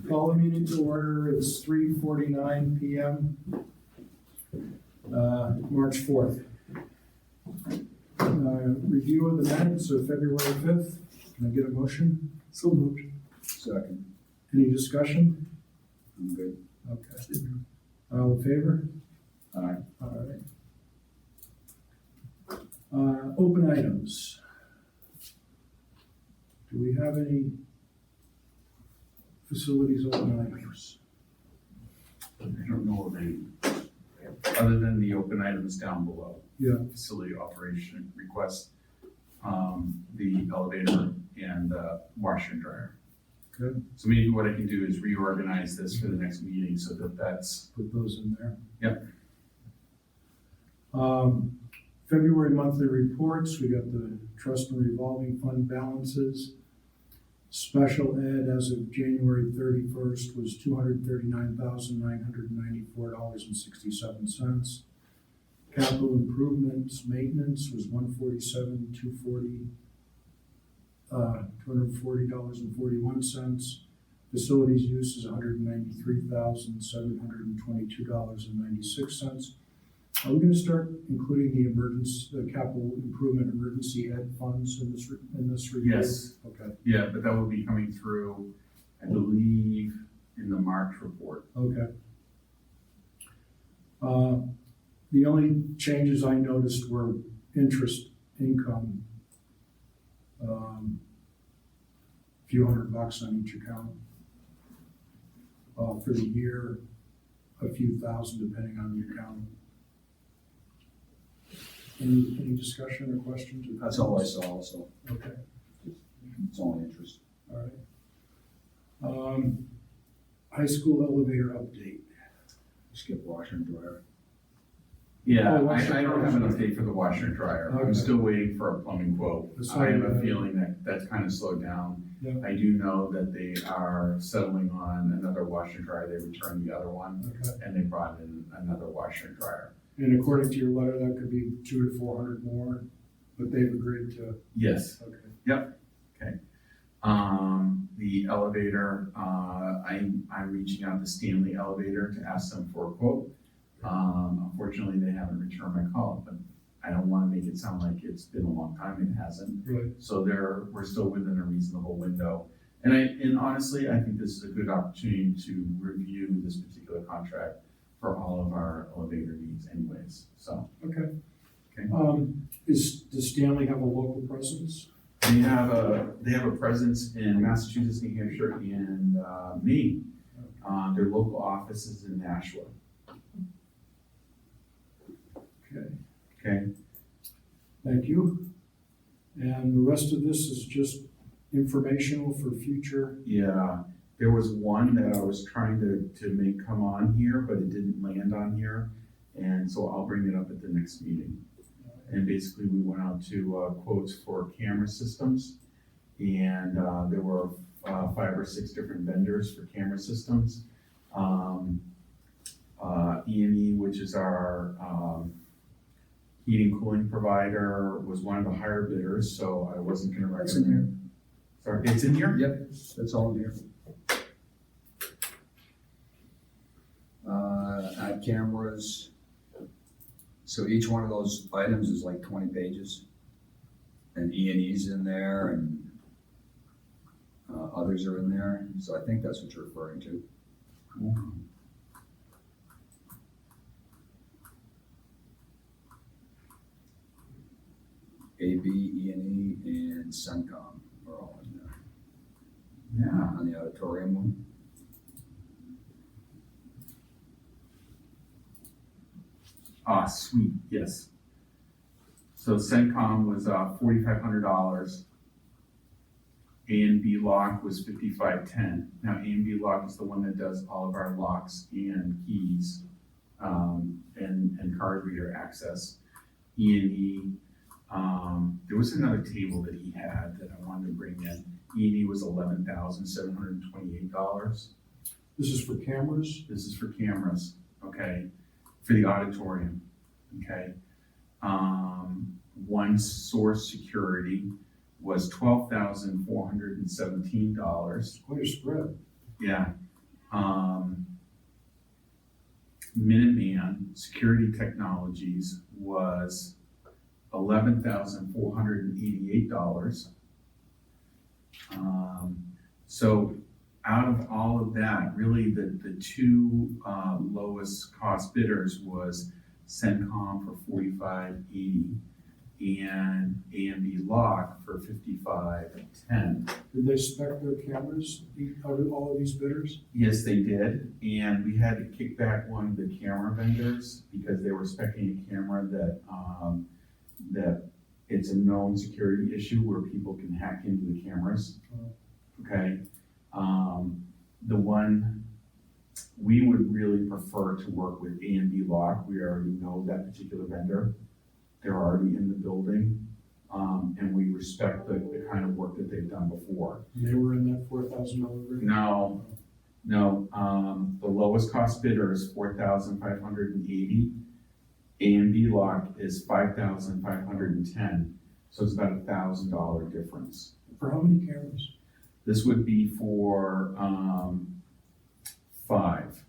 Call the meeting to order. It's 3:49 p.m. March 4th. Review of the minutes of February 5th. Can I get a motion? So moved. Second. Any discussion? I'm good. Okay. All in favor? Aye. All right. Open items. Do we have any facilities open items? I don't know of any, other than the open items down below. Yeah. Facility operation request, the elevator and washer and dryer. Good. So maybe what I can do is reorganize this for the next meeting so that that's. Put those in there. Yep. February monthly reports, we got the trust and revolving fund balances. Special ed as of January 31st was $239,994.67. Capital improvements maintenance was $240,41. Facilities use is $193,722.96. Are we going to start including the capital improvement emergency ed funds in this review? Yes. Okay. Yeah, but that will be coming through, I believe, in the March report. Okay. The only changes I noticed were interest income, a few $100 on each account. For the year, a few thousand depending on the account. Any discussion or questions? That's all I saw also. Okay, It's only interest. all right. High school elevator update. Skip washer and dryer. Yeah, Oh, I washer and don't have an dryer. update for the washer and dryer. Okay. I'm still waiting for a plumbing quote. That's I fine. have a feeling that that's kind of slowed down. Yeah. I do know that they are settling on another washer and dryer. They returned the other one Okay. and they brought in another washer and dryer. And according to your letter, that could be 200 to 400 more, but they've agreed to. Yes. Okay. The elevator, I'm reaching out to Stanley Elevator to ask them for a quote. Unfortunately, they haven't returned my call, but I don't want to make it sound like it's been a long time. It hasn't. Right. So we're still within a reasonable window. And honestly, I think this is a good opportunity to review this particular contract for all of our elevator needs anyways, so. Okay. Okay. Does Stanley have a local presence? They have a presence in Massachusetts, New Hampshire, and Maine. Their local office is in Nashua. Okay, Okay. thank you. And the rest of this is just informational for future. Yeah, there was one that I was trying to make come on here, but it didn't land on here. And so I'll bring it up at the next meeting. And basically we went out to quotes for camera systems. And there were 5 or 6 different vendors for camera systems. E&E, which is our heating cooling provider, was one of the higher bidders, so I wasn't gonna recommend. That's in here. Sorry, it's in here? Yep, that's all in here. Add cameras. So each one of those items is like 20 pages. And E&E's in there and others are in there. So I think that's what you're referring to. AB, E&E, and Suncom are all in there. Yeah. On the auditorium one. Ah, sweet, yes. So CENTCOM was $4,500. A&B lock was $5,510. Now A&B lock is the one that does all of our locks and keys and card reader access. E&E, there was another table that he had that I wanted to bring in. E&E was $11,728. This is for cameras? This is for cameras, okay, for the auditorium, okay. One source security was $12,417. Quite a spread. Yeah, Minuteman Security Technologies was $11,488. So out of all of that, really the two lowest cost bidders was CENTCOM for $45.80 and A&B Lock for $55.10. Did they spec their cameras, out of all of these bidders? Yes, they did, and we had to kick back one of the camera vendors because they were specing a camera that it's a known security issue where people can hack into the cameras. Okay, the one we would really prefer to work with A&B Lock. We already know that particular vendor. They're already in the building, and we respect the kind of work that they've done before. They were in that $4,000 range? No, the lowest cost bidder is $4,580. A&B Lock is $5,510, so it's about $1,000 difference. For how many cameras? This would be for 5.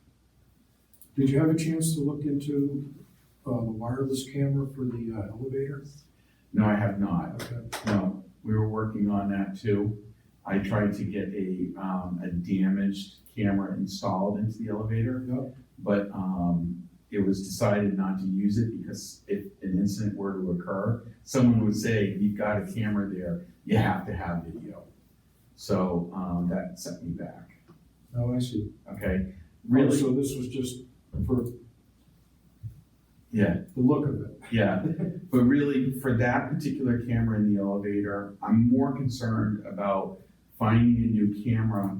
Did you have a chance to look into the wireless camera for the elevator? No, I have not. Okay. No, we were working on that too. I tried to get a damaged camera installed into the elevator, Yep. but it was decided not to use it because if an incident were to occur, someone would say, you've got a camera there, you have to have video. So that set me back, Oh, I see. okay? Really? Really, So this was just for yeah, the look of it? yeah. But really, for that particular camera in the elevator, I'm more concerned about finding a new camera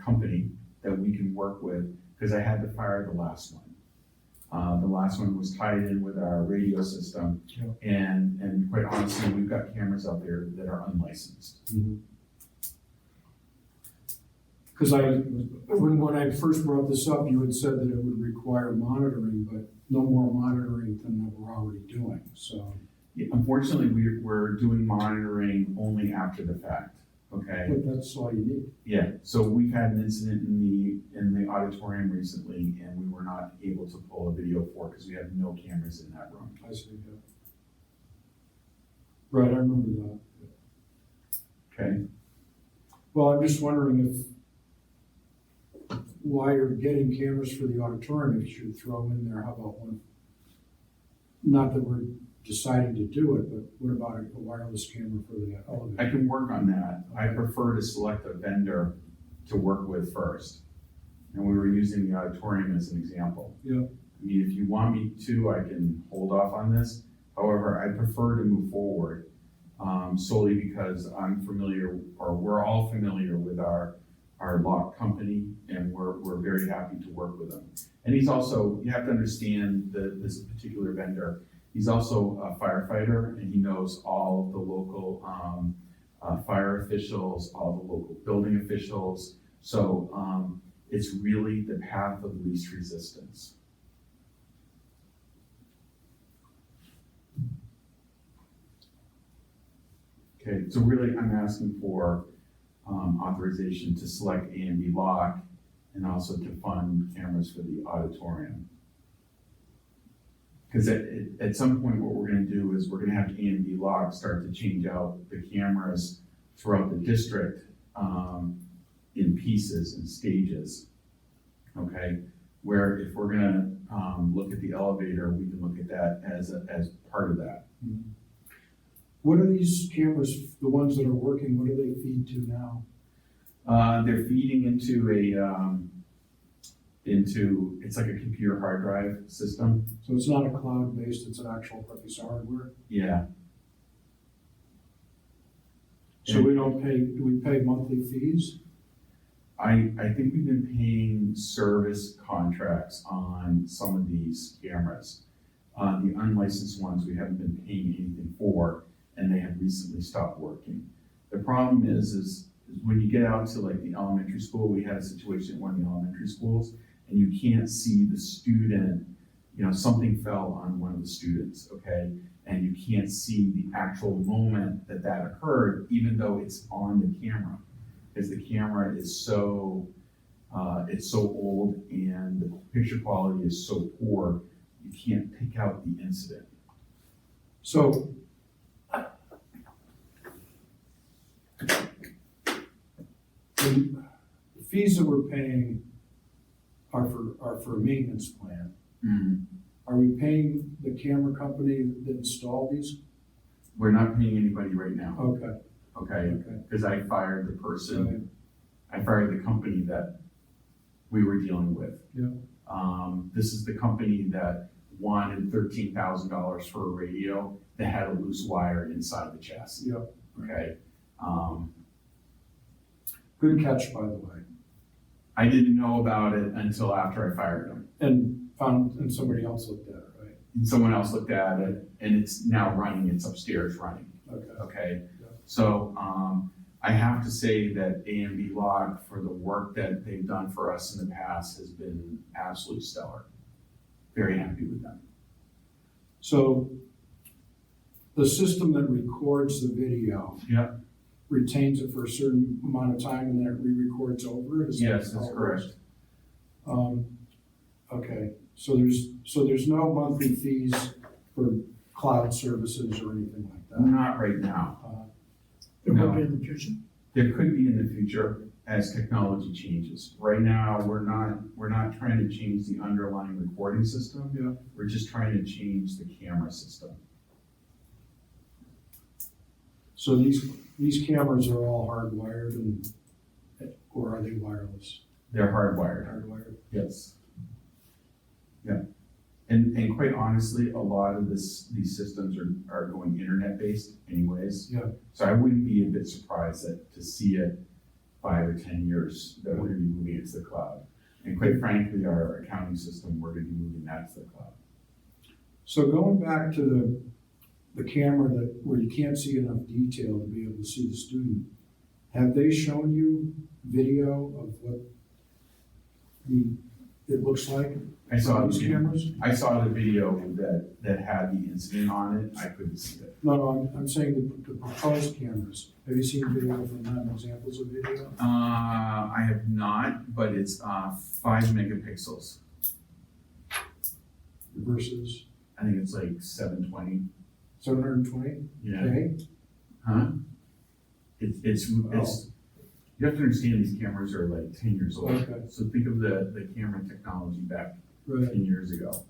company that we can work with because I had to fire the last one. The last one was tied in with our radio system, Yeah. and quite honestly, we've got cameras out there that are unlicensed. Because when I first brought this up, you had said that it would require monitoring, but no more monitoring than we're already doing, so. Yeah, unfortunately, we're doing monitoring only after the fact, okay? But that's all you need. Yeah, so we've had an incident in the auditorium recently, and we were not able to pull a video for it because we had no cameras in that room. I see, yeah. Right, I remember that. Okay, Well, I'm just wondering why you're getting cameras for the auditorium, if you should throw in there, how about one? Not that we're deciding to do it, but what about a wireless camera for the elevator? I can work on that. I prefer to select a vendor to work with first. And we were using the auditorium as an example. Yeah. I mean, if you want me to, I can hold off on this. However, I prefer to move forward solely because I'm familiar, or we're all familiar with our lock company, and we're very happy to work with them. And he's also, you have to understand that this particular vendor, he's also a firefighter, and he knows all of the local fire officials, all the local building officials. So it's really the path of least resistance. Okay, so really I'm asking for authorization to select A&B Lock and also to fund cameras for the auditorium. Because at some point what we're gonna do is we're gonna have A&B Lock start to change out the cameras throughout the district in pieces and stages, okay? Where if we're gonna look at the elevator, we can look at that as part of that. What are these cameras, the ones that are working, what do they feed to now? They're feeding into it's like a computer hard drive system. So it's not a cloud-based, it's an actual piece of hardware? Yeah. So we don't pay, do we pay monthly fees? I think we've been paying service contracts on some of these cameras. The unlicensed ones, we haven't been paying anything for, and they have recently stopped working. The problem is when you get out to like the elementary school, we had a situation at one of the elementary schools, and you can't see the student, something fell on one of the students, okay? And you can't see the actual moment that occurred, even though it's on the camera, because the camera is so It's so old and the picture quality is so poor, you can't pick out the incident. So the fees that we're paying are for a maintenance plan. Are we paying the camera company that installed these? We're not paying anybody right now, Okay, okay? okay. Because I fired the person, Okay. I fired the company that we were dealing with. Yeah. This is the company that wanted $13,000 for a radio that had a loose wire inside the chassis. Yeah. Okay. Good catch, by the way. I didn't know about it until after I fired him. And somebody else looked at it, right? And someone else looked at it and it's now running, it's upstairs running. Okay. Okay. Yeah. So, I have to say that A&B Log, for the work that they've done for us in the past, has been absolutely stellar. Very happy with them. So the system that records the video. Yeah. Retains it for a certain amount of time and then it re-records over it? Is that Yes, how that's it correct. works? Okay, so there's no monthly fees for cloud services or anything like that? Not right now. There will No. be in the future. There could be in the future as technology changes. Right now, we're not trying to change the underlying recording system. Yeah. We're just trying to change the camera system. So these cameras are all hardwired or are they wireless? They're hardwired. Hardwired. Yes. Yeah. And quite honestly, a lot of these systems are going internet-based anyways. Yeah. So I wouldn't be a bit surprised to see it 5 or 10 years that we're gonna be moving it to the cloud. And quite frankly, our accounting system, we're gonna be moving that to the cloud. So going back to the camera where you can't see enough detail to be able to see the student, have they shown you video of what it looks like? I saw these cameras? I saw the video that had the incident on it. I couldn't see it. No, I'm saying the proposed cameras. Have you seen video from them, examples of video? I have not, but it's 5 megapixels. Versus I think it's like 720. 720? Yeah. Okay. Huh? It's you have to understand these cameras are like 10 years old. Okay. So think of the camera technology back Right. 10 years ago.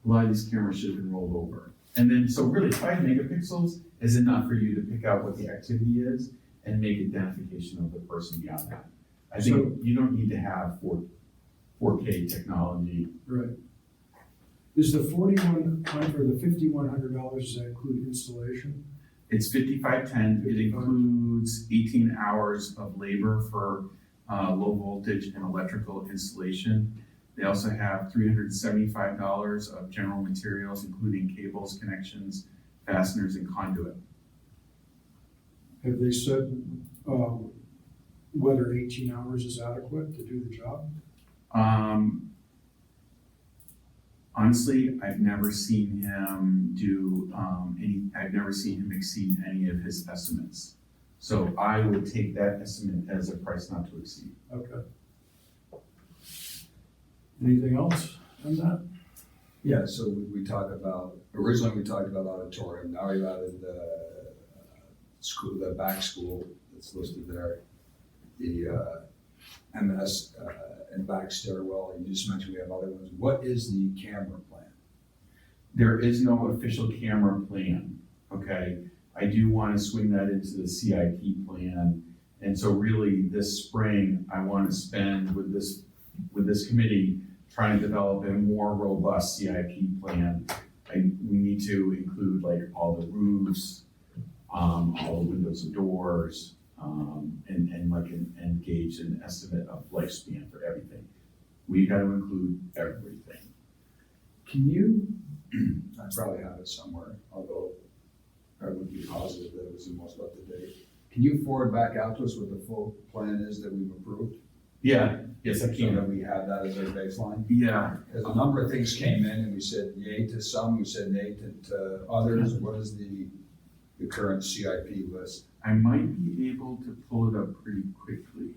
A lot of these cameras should have been rolled over. And then, so really 5 megapixels is enough for you to pick out what the activity is and make identification of the person beyond that. I think you don't need to have 4K technology. Right. Is the $4,100 or the $5,100, does that include installation? It's 5510. It includes 18 hours of labor for low voltage and electrical installation. They also have $375 of general materials, including cables, connections, fasteners, and conduit. Have they said whether 18 hours is adequate to do the job? Honestly, I've never seen him do I've never seen him exceed any of his estimates. So I would take that estimate as a price not to exceed. Okay. Anything else on that? Yeah, so we talk about, originally we talked about auditorium, now we've added the school, the back school that's listed there, the MS and back stairwell, you just mentioned we have other ones. What is the camera plan? There is no official camera plan, okay? I do want to swing that into the CIP plan. And so really this spring, I want to spend with this committee trying to develop a more robust CIP plan. We need to include like all the roofs, all the windows and doors, and gauge an estimate of lifespan for everything. We got to include everything. Can you, I probably have it somewhere, although I would be positive that it was the most up to date. Can you forward back out to us what the full plan is that we've approved? Yeah, yes, I So that can. we have that as our baseline? Yeah, Because a number of things came in and we said yay to some, we said nay to others. What is the current CIP list? I might be able to pull it up pretty quickly.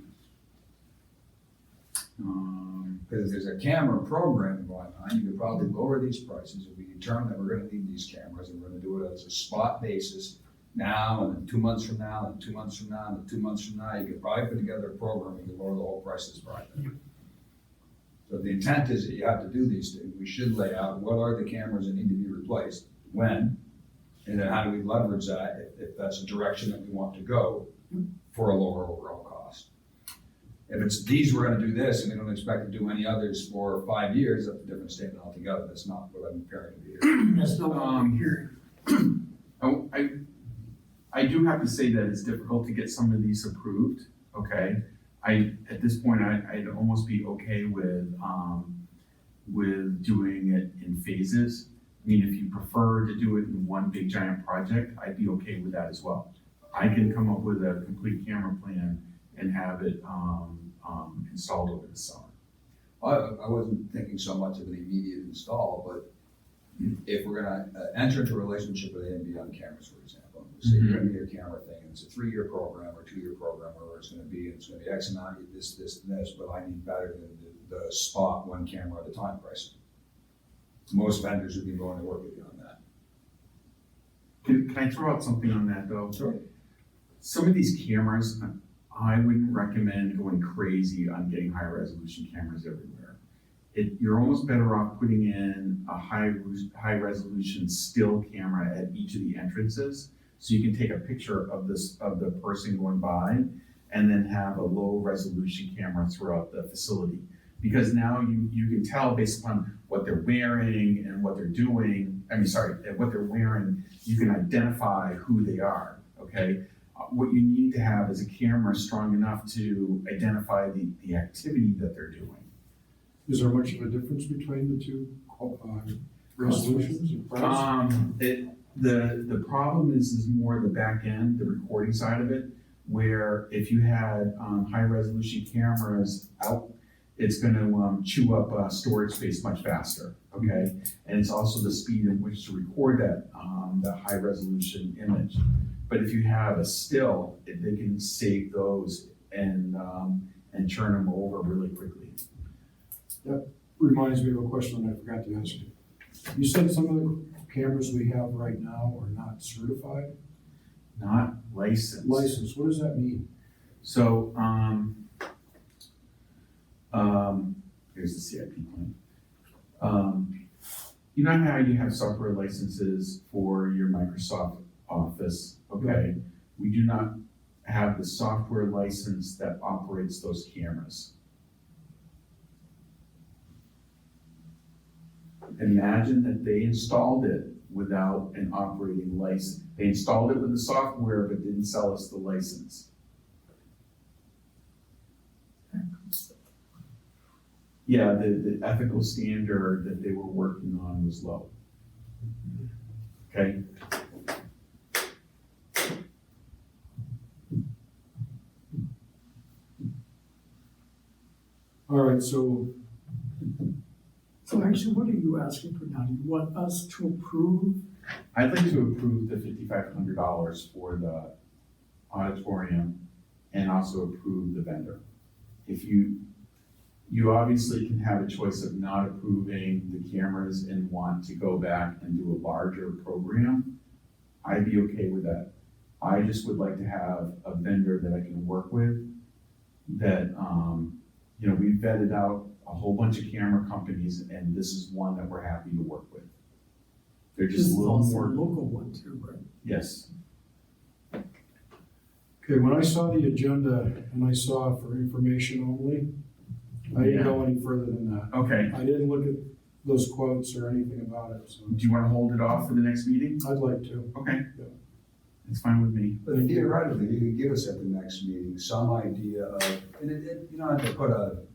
Because if there's a camera program going on, you could probably lower these prices if we determine that we're gonna need these cameras and we're gonna do it as a spot basis now, and then 2 months from now, and 2 months from now, and 2 months from now, you could probably put together a program, you could lower the whole price of this project. So the intent is that you have to do these things. We should lay out what are the cameras that need to be replaced, when, and then how do we leverage that if that's the direction that we want to go for a lower overall cost. If it's these, we're gonna do this, and we don't expect to do any others for 5 years, that's a different statement altogether. That's not what I'm preparing to be here. That's not what I'm hearing. Oh, I do have to say that it's difficult to get some of these approved, okay? At this point, I'd almost be okay with doing it in phases. I mean, if you prefer to do it in one big giant project, I'd be okay with that as well. I can come up with a complete camera plan and have it installed over the summer. I wasn't thinking so much of an immediate install, but if we're gonna enter into a relationship with A&B on cameras, for example, say you're gonna need a camera thing, and it's a 3-year program or 2-year program, wherever it's gonna be, and it's gonna be X amount, this, and this, but I need better than the spot one camera at a time pricing. Most vendors would be willing to work with you on that. Can I throw out something on that though? Sure. Some of these cameras, I wouldn't recommend going crazy on getting high resolution cameras everywhere. You're almost better off putting in a high resolution still camera at each of the entrances, so you can take a picture of the person going by, and then have a low resolution camera throughout the facility. Because now you can tell based upon what they're wearing and what they're doing, what they're wearing, you can identify who they are, okay? What you need to have is a camera strong enough to identify the activity that they're doing. Is there much of a difference between the two resolutions and price? The problem is more the back end, the recording side of it, where if you had high resolution cameras out, it's gonna chew up storage space much faster, okay? And it's also the speed in which to record that high resolution image. But if you have a still, they can save those and turn them over really quickly. That reminds me of a question I forgot to ask you. You said some of the cameras we have right now are not certified? Not licensed. Licensed, what does that mean? So, here's the CIP plan. You know how you have software licenses for your Microsoft Office, okay? Right. We do not have the software license that operates those cameras. Imagine that they installed it without an operating license. They installed it with the software, but didn't sell us the license. Yeah, the ethical standard that they were working on was low. Okay? All right, so So actually, what are you asking for now? Do you want us to approve? I'd like to approve the $5,500 for the auditorium and also approve the vendor. If you obviously can have a choice of not approving the cameras and want to go back and do a larger program, I'd be okay with that. I just would like to have a vendor that I can work with that, we vetted out a whole bunch of camera companies, and this is one that we're happy to work with. They're This just a is little also more, a local one too, right? yes. okay, when I saw the agenda and I saw for information only, I didn't go any further than that. Okay, I didn't look at those quotes or anything about it, so do you want to hold it off for the next meeting? I'd like to. Okay, Yeah. it's fine with me. But theoretically, you could give us at the next meeting some idea of, and you don't have to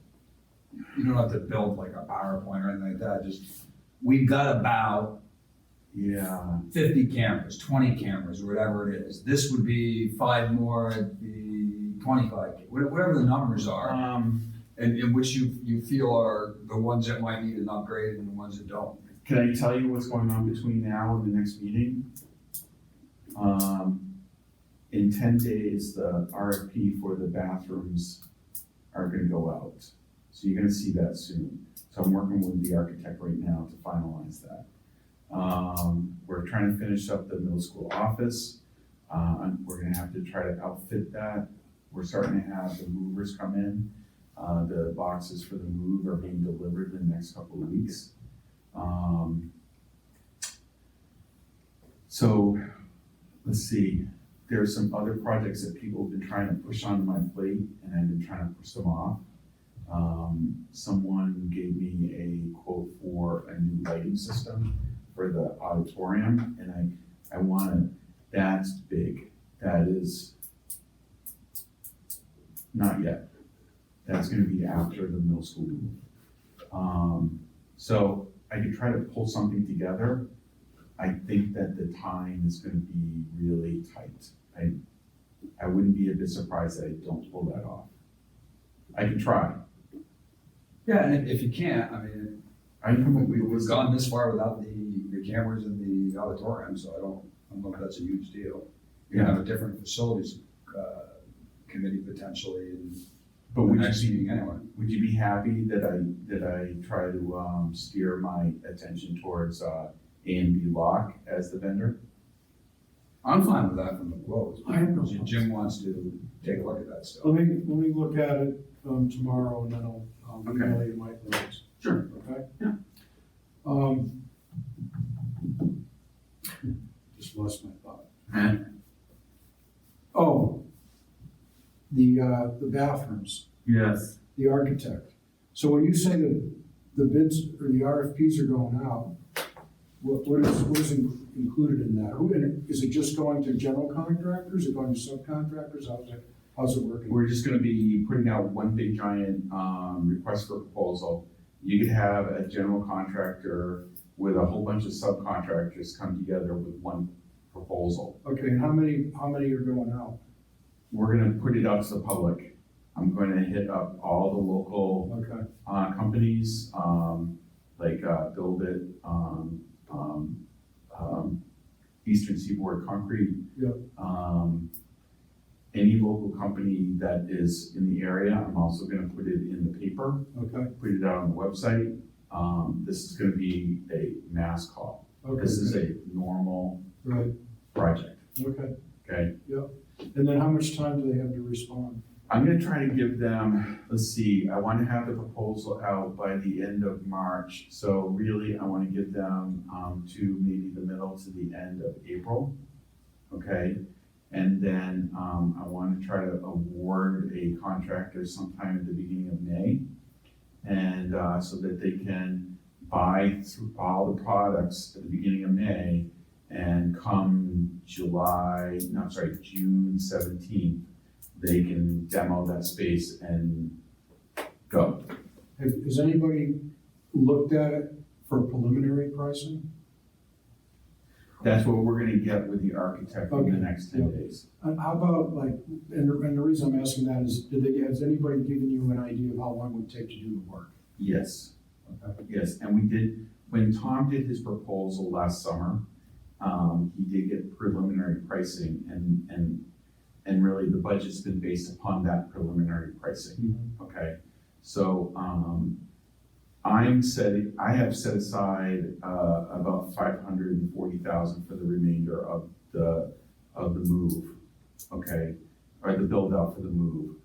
you don't have to build like a PowerPoint or anything like that, just, we've got about Yeah. 50 cameras, 20 cameras, or whatever it is. This would be 5 more, it'd be 25, whatever the numbers are, and in which you feel are the ones that might need an upgrade and the ones that don't. Can I tell you what's going on between now and the next meeting? In 10 days, the RFP for the bathrooms are gonna go out. So you're gonna see that soon. So I'm working with the architect right now to finalize that. We're trying to finish up the middle school office. We're gonna have to try to outfit that. We're starting to have the movers come in. The boxes for the move are being delivered in the next couple of weeks. So let's see, there's some other projects that people have been trying to push onto my plate and I've been trying to push them off. Someone gave me a quote for a new lighting system for the auditorium, and I wanna, that's big. That is not yet. That's gonna be after the middle school move. So I could try to pull something together. I think that the time is gonna be really tight. I wouldn't be a bit surprised that I don't pull that off. I can try. Yeah, and if you can't, I mean, I can come up we've with gone this far without the cameras in the auditorium, so I don't know if that's a huge deal. You can have a different facilities, committee potentially, and But the would next you meeting be, anyway. would you be happy that I try to steer my attention towards A and B lock as the vendor? I'm fine with that from the quotes. I have no Jim wants to take a look at that stuff. Let me look at it, tomorrow, and then I'll email you my thoughts, Sure. okay? Yeah. Just lost my thought. And Oh, the bathrooms, yes, the architect. So when you say that the bids or the RFPs are going out, what is included in that? Is it just going to general contractors, is it going to subcontractors, how's it working? we're just gonna be putting out one big giant request for proposal. You could have a general contractor with a whole bunch of subcontractors come together with one proposal. Okay, and how many are going out? We're gonna put it out to the public. I'm going to hit up all the local Okay, companies, like Build It, Eastern Seaboard Concrete. Yep. Any local company that is in the area, I'm also gonna put it in the paper, okay, put it out on the website. This is gonna be a mass call. okay. This is good. a normal Right, project, okay, okay? and then how much time do they have to respond? I'm gonna try to give them, let's see, I wanna have the proposal out by the end of March. So really, I wanna give them to maybe the middle to the end of April, okay? And then I wanna try to award a contractor sometime at the beginning of May. And so that they can buy through all the products at the beginning of May, and come June 17th, they can demo that space and go. Has anybody looked at it for preliminary pricing? That's what we're gonna get with the architect in Okay, the next 10 yeah. days. And how about like, and the reason I'm asking that is, has anybody given you an idea of how long it would take to do the work? Yes, Okay. yes, and we did, when Tom did his proposal last summer, he did get preliminary pricing, and really the budget's been based upon that preliminary pricing. Okay, so I have set aside about $540,000 for the remainder of the move, okay, or the build out for the move.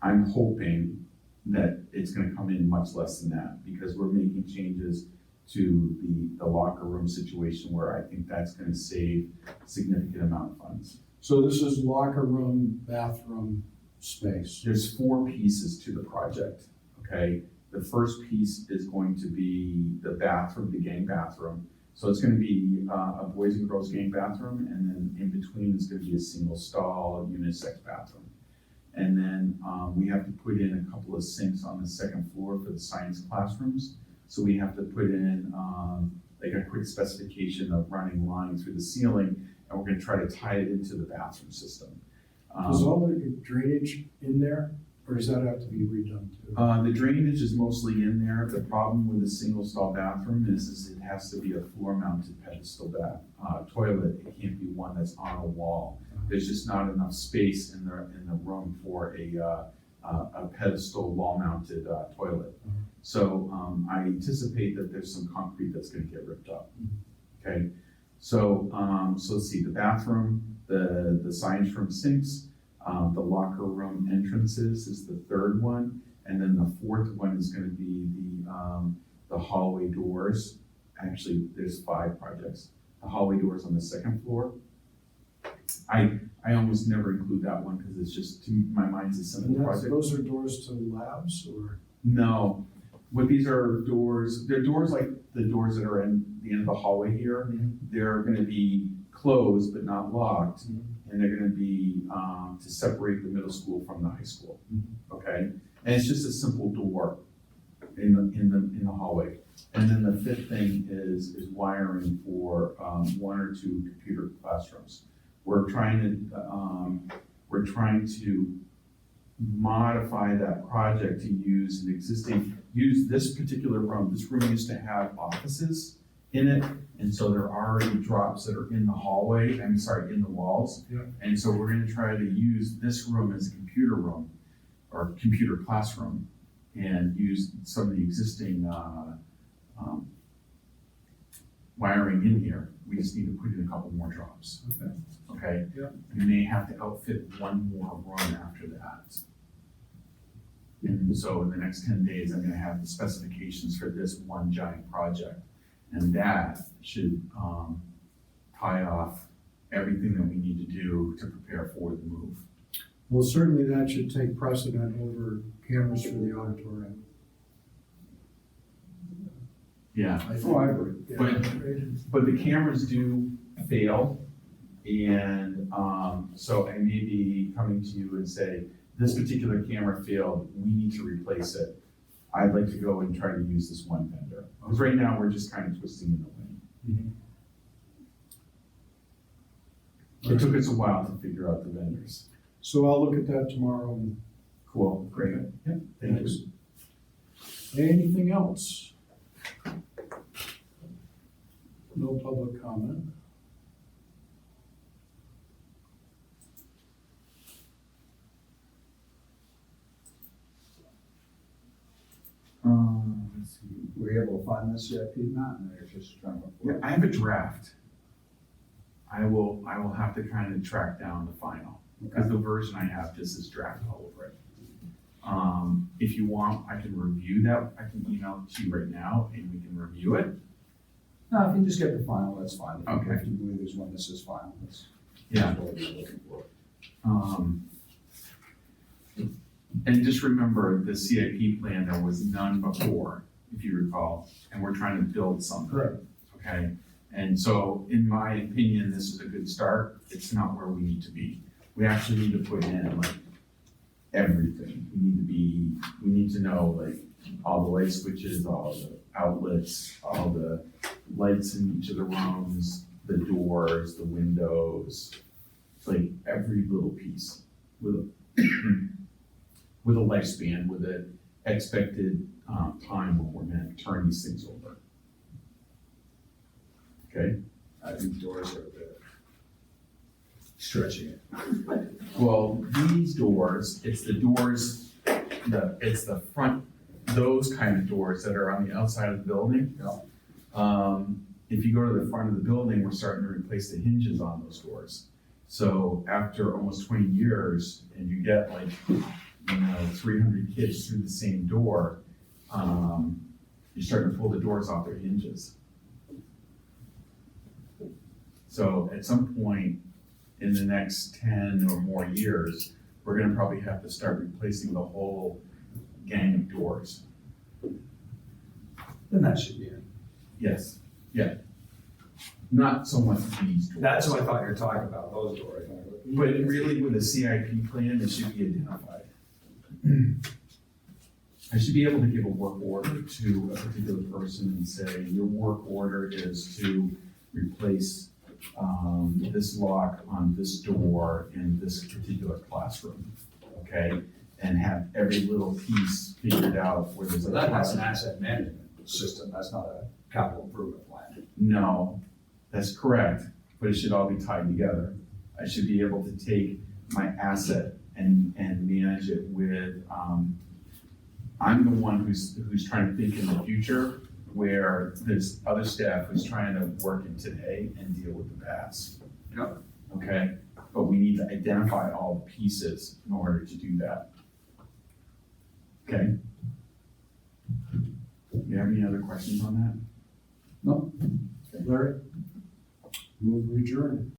I'm hoping that it's gonna come in much less than that, because we're making changes to the locker room situation where I think that's gonna save a significant amount of funds. So this is locker room, bathroom, space. There's 4 pieces to the project, okay? The first piece is going to be the bathroom, the gang bathroom. So it's gonna be a boys and girls gang bathroom, and then in between is gonna be a single stall unisex bathroom. And then we have to put in a couple of sinks on the second floor for the science classrooms. So we have to put in like a quick specification of running line through the ceiling, and we're gonna try to tie it into the bathroom system. Is all the drainage in there, or does that have to be redone too? The drainage is mostly in there. The problem with a single stall bathroom is it has to be a floor mounted pedestal toilet. It can't be one that's on a wall. There's just not enough space in the room for a a pedestal wall-mounted toilet. So I anticipate that there's some concrete that's gonna get ripped up. Okay, so let's see, the bathroom, the signage from sinks, the locker room entrances is the third one, and then the fourth one is gonna be the hallway doors. Actually, there's 5 projects. The hallway doors on the second floor. I almost never include that one because it's just, to my mind, it's a simple project. Those are doors to labs or? No, what these are doors, they're doors like the doors that are in the end of the hallway here. They're gonna be closed but not locked, and they're gonna be to separate the middle school from the high school. Okay, and it's just a simple door in the hallway. And then the 5th thing is wiring for 1 or 2 computer classrooms. We're trying to modify that project to use this particular room. This room used to have offices in it, and so there are already drops that are in the hallway, in the walls. Yeah. And so we're gonna try to use this room as a computer room, or computer classroom, and use some of the existing wiring in here. We just need to put in a couple more drops. Okay? Yeah. We may have to outfit one more room after that. And so in the next 10 days, I'm gonna have the specifications for this one giant project. And that should tie off everything that we need to do to prepare for the move. Well, certainly that should take precedent over cameras for the auditorium. Yeah. I agree. But the cameras do fail, and so I may be coming to you and say, this particular camera failed, we need to replace it. I'd like to go and try to use this one vendor. Because right now, we're just kind of twisting in the wind. It took us a while to figure out the vendors. So I'll look at that tomorrow and. Cool, great. Okay. Yeah, thank Thanks. you. Anything else? No public comment. Let's see. Were you able to find this yet, Pete, Matt? And you're just trying to. Yeah, I have a draft. I will have to kind of track down the final, because the version I have just is draft all over it. If you want, I can review that. I can email it to you right now and we can review it. No, if you just get the final, that's fine. Okay. If you believe there's one, this is final. That's Yeah. what we're looking for. And just remember, the CIP plan, there was none before, if you recall, and we're trying to build something. Correct. Okay, and so in my opinion, this is a good start. It's not where we need to be. We actually need to put in like everything. We need to know like all the light switches, all the outlets, all the lights in each of the rooms, the doors, the windows, like every little piece with a lifespan, with an expected time when we're gonna turn these things over. Okay? I think doors are a bit stretching it. Well, these doors, it's the doors, it's the front, those kind of doors that are on the outside of the building. Yeah. If you go to the front of the building, we're starting to replace the hinges on those doors. So after almost 20 years, and you get like, 300 kids through the same door, you're starting to pull the doors off their hinges. So at some point in the next 10 or more years, we're gonna probably have to start replacing the whole gang of doors. Then that should be it. Yes, yeah. Not so much these doors. That's what I thought you were talking about, those doors. But really with a CIP plan, it should be identified. I should be able to give a work order to a particular person and say, your work order is to replace this lock on this door in this particular classroom, okay? And have every little piece figured out where there's So a. that's an asset management system, that's not a capital improvement plan. No, that's correct, but it should all be tied together. I should be able to take my asset and manage it with, I'm the one who's trying to think in the future, where there's other staff who's trying to work in today and deal with the past. Yep. Okay, but we need to identify all the pieces in order to do that. Okay? You have any other questions on that? Larry? Move adjourn.